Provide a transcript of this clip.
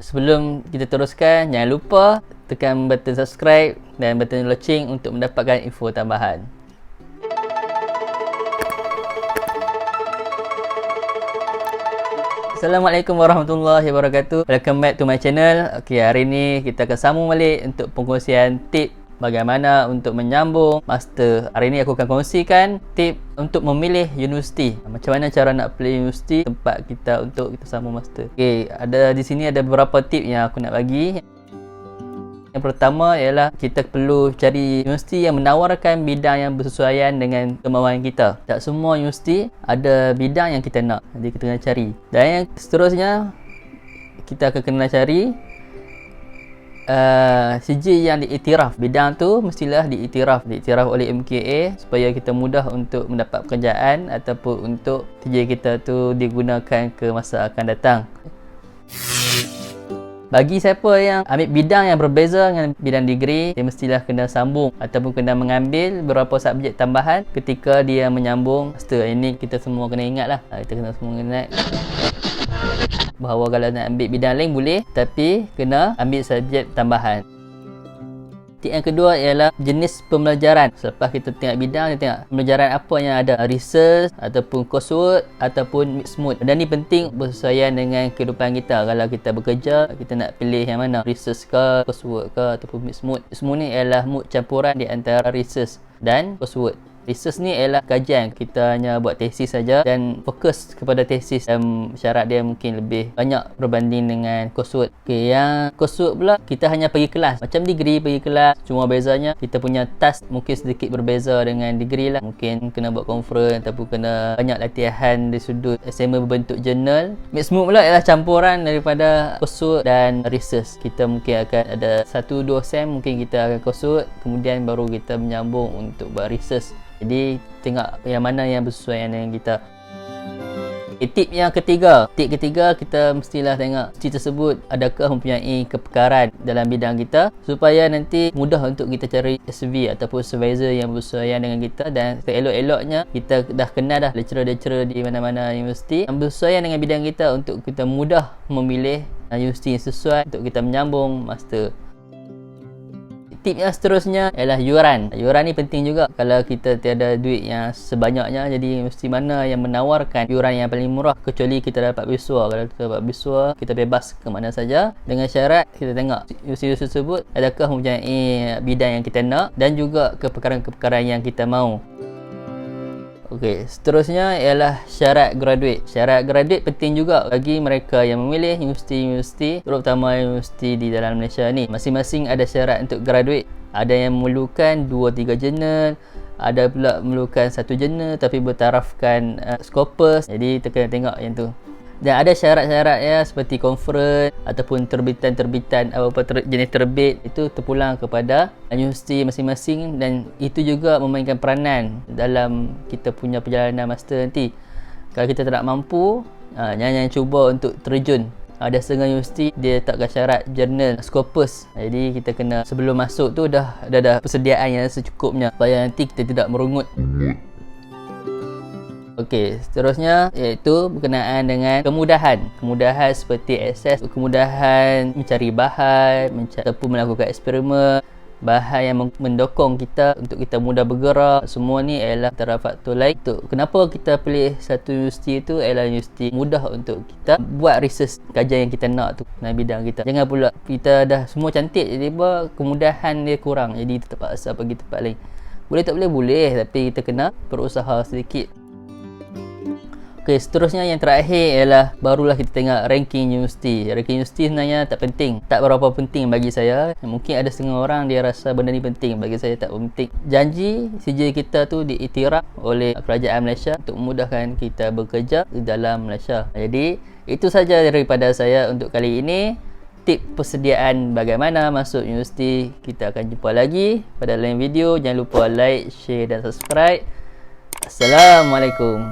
Sebelum kita teruskan, jangan lupa tekan button subscribe dan button loceng untuk mendapatkan info tambahan. Assalamualaikum warahmatullahi wabarakatuh. Welcome back to my channel. Okay, hari ni kita akan sambung balik untuk pengkongsian tip bagaimana untuk menyambung master. Hari ni aku akan kongsikan tip untuk memilih universiti. Macam mana cara nak pilih universiti tempat kita untuk kita sambung master. Okay, di sini ada beberapa tip yang aku nak bagi. Yang pertama ialah kita perlu cari universiti yang menawarkan bidang yang bersesuaian dengan kemauan kita. Tak semua universiti ada bidang yang kita nak, jadi kita kena cari. Dan yang seterusnya, kita akan kena cari CJ yang diiktiraf. Bidang tu mestilah diiktiraf oleh MKA supaya kita mudah untuk mendapat pekerjaan ataupun untuk CJ kita tu digunakan ke masa akan datang. Bagi siapa yang ambil bidang yang berbeza dengan bidang degree, dia mestilah kena sambung ataupun kena mengambil beberapa subjek tambahan ketika dia menyambung master. Ini kita semua kena ingat lah. Kita kena semua ingat bahawa kalau nak ambil bidang lain boleh, tapi kena ambil subjek tambahan. Tip yang kedua ialah jenis pembelajaran. Selepas kita tengok bidang, kita tengok pembelajaran apa yang ada, research ataupun coursework ataupun mixed mood. Dan ni penting bersesuaian dengan kehidupan kita. Kalau kita bekerja, kita nak pilih yang mana, research ke, coursework ke ataupun mixed mood. Mixed mood ni ialah mood campuran di antara research dan coursework. Research ni ialah kajian, kita hanya buat tesis saja dan fokus kepada tesis, dan syarat dia mungkin lebih banyak berbanding dengan coursework. Okey, yang coursework pula kita hanya pergi kelas. Macam degree pergi kelas, cuma bezanya kita punya task mungkin sedikit berbeza dengan degree lah. Mungkin kena buat conference ataupun kena banyak latihan di sudut assignment berbentuk journal. Mixed mood pula ialah campuran daripada coursework dan research. Kita mungkin akan ada 1-2 sem mungkin kita akan coursework, kemudian baru kita menyambung untuk buat research. Jadi tengok yang mana yang bersesuaian dengan kita. Tip yang ketiga. Tip ketiga, kita mestilah tengok universiti tersebut adakah mempunyai kepakaran dalam bidang kita, supaya nanti mudah untuk kita cari SV ataupun supervisor yang bersesuaian dengan kita. Dan elok-eloknya kita dah kenal dah lecturer-lecturer di mana-mana universiti yang bersesuaian dengan bidang kita, untuk kita mudah memilih universiti yang sesuai untuk kita menyambung master. Tip yang seterusnya ialah yuran. Yuran ni penting juga. Kalau kita tiada duit yang sebanyaknya, jadi mesti mana yang menawarkan yuran yang paling murah, kecuali kita dapat beasiswa. Kalau kita dapat beasiswa, kita bebas ke mana saja, dengan syarat kita tengok universiti tersebut adakah mempunyai bidang yang kita nak dan juga kepakaran-kepakaran yang kita mahu. Okey, seterusnya ialah syarat graduate. Syarat graduate penting juga bagi mereka yang memilih universiti-universiti, terutama universiti di dalam Malaysia ni. Masing-masing ada syarat untuk graduate. Ada yang memerlukan 2-3 jurnal, ada pula memerlukan 1 jurnal tapi bertarafkan Scopus. Jadi kita kena tengok yang tu. Dan ada syarat-syaratnya seperti conference ataupun terbitan-terbitan apa-apa jenis terbit, itu terpulang kepada universiti masing-masing, dan itu juga memainkan peranan dalam kita punya perjalanan master nanti. Kalau kita tak mampu, jangan cuba untuk terjun. Ada setengah universiti dia takkan syarat jurnal Scopus. Jadi kita kena sebelum masuk tu dah persediaan yang secukupnya supaya nanti kita tidak merungut. Okey, seterusnya iaitu berkenaan dengan kemudahan. Kemudahan seperti akses, kemudahan mencari bahan, ataupun melakukan eksperimen, bahan yang mendokong kita untuk kita mudah bergerak. Semua ni ialah antara faktor lain untuk kenapa kita pilih satu universiti itu ialah universiti mudah untuk kita buat research kajian yang kita nak tu dalam bidang kita. Jangan pula kita dah semua cantik, jadi kemudahan dia kurang, jadi kita terpaksa pergi tempat lain. Boleh tak boleh? Boleh, tapi kita kena berusaha sedikit. Okey, seterusnya yang terakhir ialah barulah kita tengok ranking universiti. Ranking universiti sebenarnya tak penting, tak berapa penting bagi saya. Mungkin ada setengah orang dia rasa benda ni penting, bagi saya tak penting. Janji CJ kita tu diiktiraf oleh kerajaan Malaysia untuk memudahkan kita bekerja di dalam Malaysia. Jadi itu saja daripada saya untuk kali ini. Tip persediaan bagaimana masuk universiti. Kita akan jumpa lagi pada lain video. Jangan lupa like, share dan subscribe. Assalamualaikum.